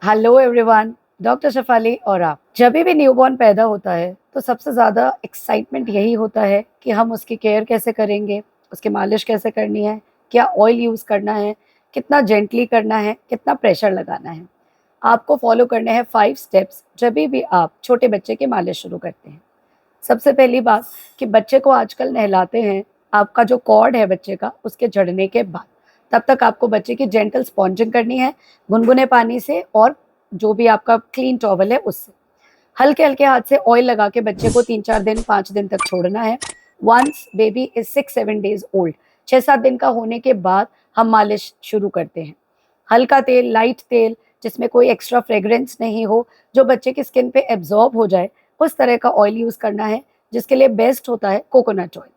Hello everyone. Doctor Shafali और आप जब भी न्यूबॉर्न पैदा होता है तो सबसे ज़्यादा एक्साइटमेंट यही होता है कि हम उसकी केयर कैसे करेंगे, उसकी मालिश कैसे करनी है, क्या ऑयल यूज़ करना है, कितना जेंटली करना है, कितना प्रेशर लगाना है। आपको फॉलो करने हैं 5 स्टेप्स जब भी आप छोटे बच्चे की मालिश शुरू करते हैं। सबसे पहली बात कि बच्चे को आजकल नहलाते हैं, आपका जो कॉर्ड है बच्चे का उसके झड़ने के बाद, तब तक आपको बच्चे की जेंटल स्पॉन्जिंग करनी है गुनगुने पानी से और जो भी आपका क्लीन टॉवल है उससे। हल्के-हल्के हाथ से ऑयल लगा के बच्चे को 3-4 दिन, 5 दिन तक छोड़ना है। Once baby is 6-7 days old, 6-7 दिन का होने के बाद हम मालिश शुरू करते हैं। हल्का तेल, लाइट तेल जिसमें कोई एक्स्ट्रा फ्रेग्रेंस नहीं हो, जो बच्चे की स्किन पे एब्ज़ॉर्ब हो जाए, उस तरह का ऑयल यूज़ करना है, जिसके लिए बेस्ट होता है कोकोनट ऑयल।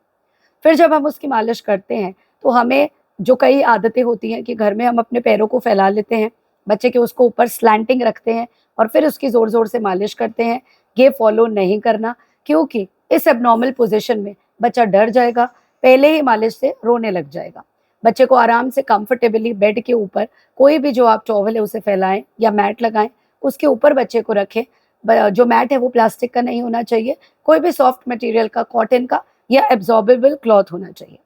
फिर जब हम उसकी मालिश करते हैं, तो हमें जो कई आदतें होती हैं कि घर में हम अपने पैरों को फैला लेते हैं, बच्चे के उसको ऊपर स्लैंटिंग रखते हैं और फिर उसकी ज़ोर-ज़ोर से मालिश करते हैं। ये फ़ॉलो नहीं करना, क्योंकि इस एब्नॉर्मल पोज़ीशन में बच्चा डर जाएगा, पहले ही मालिश से रोने लग जाएगा। बच्चे को आराम से कंफर्टेबली बेड के ऊपर कोई भी जो आप टॉवल है उसे फैलाएँ या मैट लगाएँ, उसके ऊपर बच्चे को रखें। ब जो मैट है वो प्लास्टिक का नहीं होना चाहिए, कोई भी सॉफ्ट मटीरियल का, कॉटन का या एब्ज़ॉर्बेबल क्लॉथ होना चाहिए।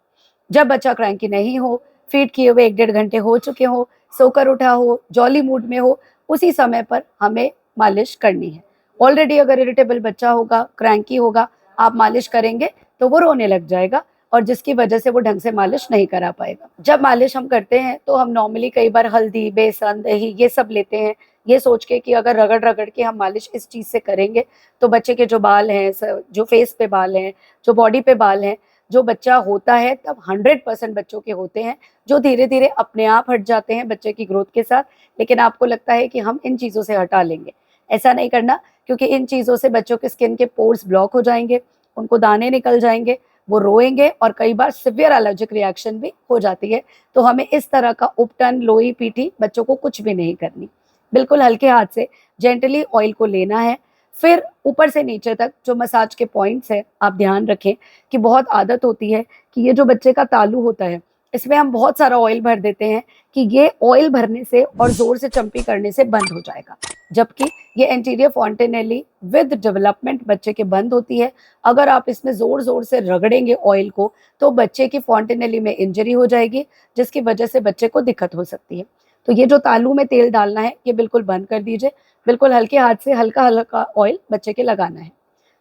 जब बच्चा क्रैंकी नहीं हो, फ़ीड किए हुए 1 डेढ़ घंटे हो चुके हों, सोकर उठा हो, जॉली मूड में हो, उसी समय पर हमें मालिश करनी है। ऑलरेडी अगर इरिटेबल बच्चा होगा, क्रैंकी होगा, आप मालिश करेंगे तो वो रोने लग जाएगा और जिसकी वजह से वो ढंग से मालिश नहीं करा पाएगा। जब मालिश हम करते हैं तो हम नॉर्मली कई बार हल्दी, बेसन, दही ये सब लेते हैं, ये सोच के कि अगर रगड़-रगड़ के हम मालिश इस चीज़ से करेंगे तो बच्चे के जो बाल हैं, जो फेस पे बाल हैं, जो बॉडी पे बाल हैं, जो बच्चा होता है तब 100% बच्चों के होते हैं, जो धीरे-धीरे अपने आप हट जाते हैं बच्चे की ग्रोथ के साथ, लेकिन आपको लगता है कि हम इन चीज़ों से हटा लेंगे। ऐसा नहीं करना, क्योंकि इन चीज़ों से बच्चों के स्किन के पोर्स ब्लॉक हो जाएँगे, उनको दाने निकल जाएँगे, वो रोएँगे और कई बार सीवियर एलर्जिक रिएक्शन भी हो जाती है। तो हमें इस तरह का उपटन, लोई, पीठी बच्चों को कुछ भी नहीं करनी। बिल्कुल हल्के हाथ से जेंटली ऑयल को लेना है, फिर ऊपर से नीचे तक जो मसाज के पॉइंट्स हैं, आप ध्यान रखें कि बहुत आदत होती है कि ये जो बच्चे का तालू होता है, इसमें हम बहुत सारा ऑयल भर देते हैं कि ये ऑयल भरने से और ज़ोर से चंपी करने से बंद हो जाएगा। जबकि ये एंटीरियर फॉन्टेनेली विद डेवलपमेंट बच्चे के बंद होती है। अगर आप इसमें ज़ोर-ज़ोर से रगड़ेंगे ऑयल को, तो बच्चे की फॉन्टेनेली में इंजरी हो जाएगी, जिसकी वजह से बच्चे को दिक्कत हो सकती है। तो ये जो तालू में तेल डालना है, ये बिल्कुल बंद कर दीजिए। बिल्कुल हल्के हाथ से हल्का-हल्का ऑयल बच्चे के लगाना है।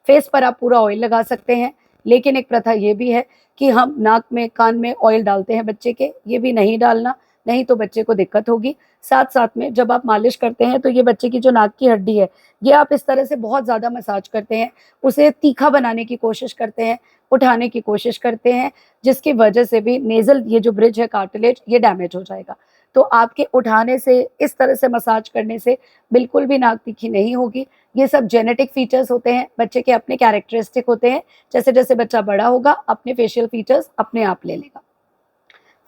फेस पर आप पूरा ऑयल लगा सकते हैं, लेकिन एक प्रथा ये भी है कि हम नाक में, कान में ऑयल डालते हैं बच्चे के, ये भी नहीं डालना, नहीं तो बच्चे को दिक्कत होगी। साथ-साथ में जब आप मालिश करते हैं तो ये बच्चे की जो नाक की हड्डी है, ये आप इस तरह से बहुत ज़्यादा मसाज करते हैं, उसे तीखा बनाने की कोशिश करते हैं, उठाने की कोशिश करते हैं, जिसकी वजह से भी नेज़ल ये जो ब्रिज है कार्टिलेज ये डैमेज हो जाएगा। तो आपके उठाने से, इस तरह से मसाज करने से बिल्कुल भी नाक तीखी नहीं होगी। ये सब जेनेटिक फीचर्स होते हैं, बच्चे के अपने कैरेक्टरिस्टिक होते हैं। जैसे-जैसे बच्चा बड़ा होगा, अपने फेशियल फीचर्स अपने आप ले लेगा।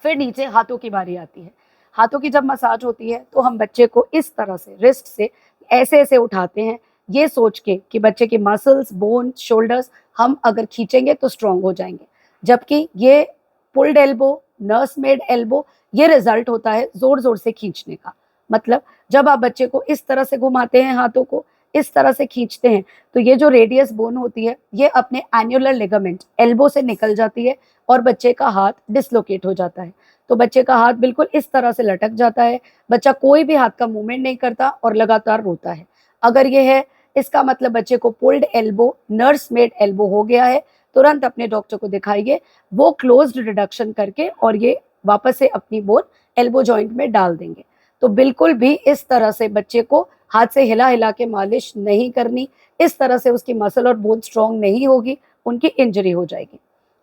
फिर नीचे हाथों की बारी आती है। हाथों की जब मसाज होती है, तो हम बच्चे को इस तरह से रिस्ट से ऐसे-ऐसे उठाते हैं, ये सोच के कि बच्चे की मसल्स, बोन्स, शोल्डर्स हम अगर खींचेंगे तो स्ट्रॉन्ग हो जाएँगे। जबकि ये pulled elbow, nurse made elbow ये रिज़ल्ट होता है ज़ोर-ज़ोर से खींचने का। मतलब जब आप बच्चे को इस तरह से घुमाते हैं हाथों को, इस तरह से खींचते हैं, तो ये जो रेडियस बोन होती है, ये अपने एन्युलर लिगामेंट एल्बो से निकल जाती है और बच्चे का हाथ डिस्लोकेट हो जाता है। तो बच्चे का हाथ बिल्कुल इस तरह से लटक जाता है, बच्चा कोई भी हाथ का मूवमेंट नहीं करता और लगातार रोता है। अगर ये है, इसका मतलब बच्चे को pulled elbow, nurse made elbow हो गया है, तुरंत अपने डॉक्टर को दिखाइए, वो क्लोज़्ड रिडक्शन करके और ये वापस से अपनी बोन एल्बो जॉइंट में डाल देंगे। तो बिल्कुल भी इस तरह से बच्चे को हाथ से हिला-हिला के मालिश नहीं करनी, इस तरह से उसकी मसल और बोन स्ट्रॉन्ग नहीं होगी, उनकी इंजरी हो जाएगी।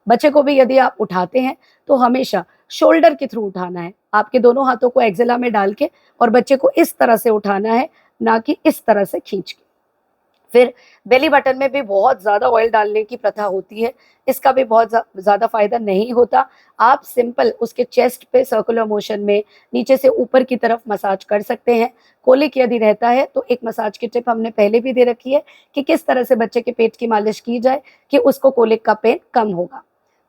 बच्चे को भी यदि आप उठाते हैं, तो हमेशा शोल्डर के थ्रू उठाना है। आपके दोनों हाथों को एक्ज़ेला में डाल के और बच्चे को इस तरह से उठाना है, ना कि इस तरह से खींच के। फिर बेली बटन में भी बहुत ज़्यादा ऑयल डालने की प्रथा होती है, इसका भी बहुत ज़्यादा फ़ायदा नहीं होता। आप सिंपल उसके चेस्ट पे सर्कुलर मोशन में नीचे से ऊपर की तरफ मसाज कर सकते हैं। कोलिक यदि रहता है तो एक मसाज की टिप हमने पहले भी दे रखी है कि किस तरह से बच्चे के पेट की मालिश की जाए कि उसको कोलिक का पेन कम होगा।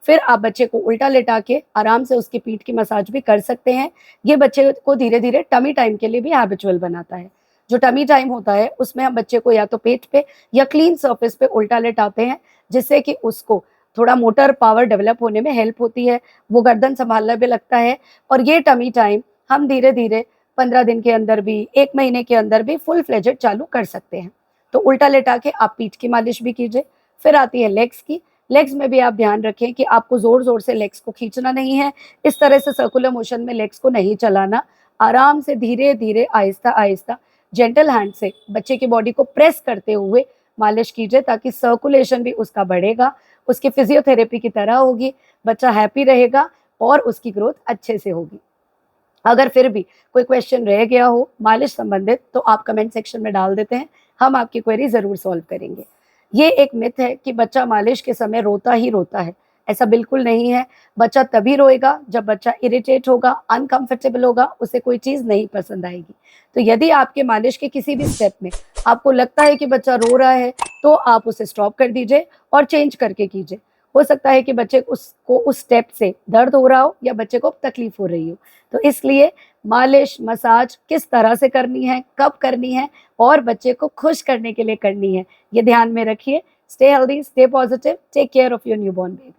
फिर आप बच्चे को उल्टा लेटा के आराम से उसकी पीठ की मसाज भी कर सकते हैं। ये बच्चे को धीरे-धीरे टमी टाइम के लिए भी हैबिचुअल बनाता है। जो टमी टाइम होता है उसमें हम बच्चे को या तो पेट पे या क्लीन सरफेस पे उल्टा लेटाते हैं, जिससे कि उसको थोड़ा मोटर पावर डेवलप होने में हेल्प होती है, वो गर्दन संभालने में लगता है। और ये टमी टाइम हम धीरे-धीरे 15 दिन के अंदर भी, 1 महीने के अंदर भी फुल फ्लेजेड चालू कर सकते हैं। तो उल्टा लेटा के आप पीठ की मालिश भी कीजिए। फिर आती है लेग्स की। लेग्स में भी आप ध्यान रखें कि आपको ज़ोर-ज़ोर से लेग्स को खींचना नहीं है, इस तरह से सर्कुलर मोशन में लेग्स को नहीं चलाना। आराम से धीरे-धीरे, आहिस्ता-आहिस्ता, जेंटल हैंड से बच्चे की बॉडी को प्रेस करते हुए मालिश कीजिए, ताकि सर्कुलेशन भी उसका बढ़ेगा, उसकी फिज़ियोथेरेपी की तरह होगी, बच्चा हैप्पी रहेगा और उसकी ग्रोथ अच्छे से होगी। अगर फिर भी कोई क्वेश्चन रह गया हो मालिश संबंधित, तो आप कमेंट सेक्शन में डाल देते हैं, हम आपकी क्वेरी ज़रूर सॉल्व करेंगे। ये एक मिथ है कि बच्चा मालिश के समय रोता ही रोता है, ऐसा बिल्कुल नहीं है। बच्चा तभी रोएगा जब बच्चा इरिटेट होगा, अनकम्फर्टेबल होगा, उसे कोई चीज़ नहीं पसंद आएगी। तो यदि आपके मालिश के किसी भी स्टेप में आपको लगता है कि बच्चा रो रहा है, तो आप उसे स्टॉप कर दीजिए और चेंज करके कीजिए। हो सकता है कि बच्चे उसको उस स्टेप से दर्द हो रहा हो या बच्चे को तकलीफ हो रही हो। तो इसलिए मालिश, मसाज किस तरह से करनी है, कब करनी है और बच्चे को खुश करने के लिए करनी है, ये ध्यान में रखिए। Stay healthy, stay positive, take care of your newborn baby.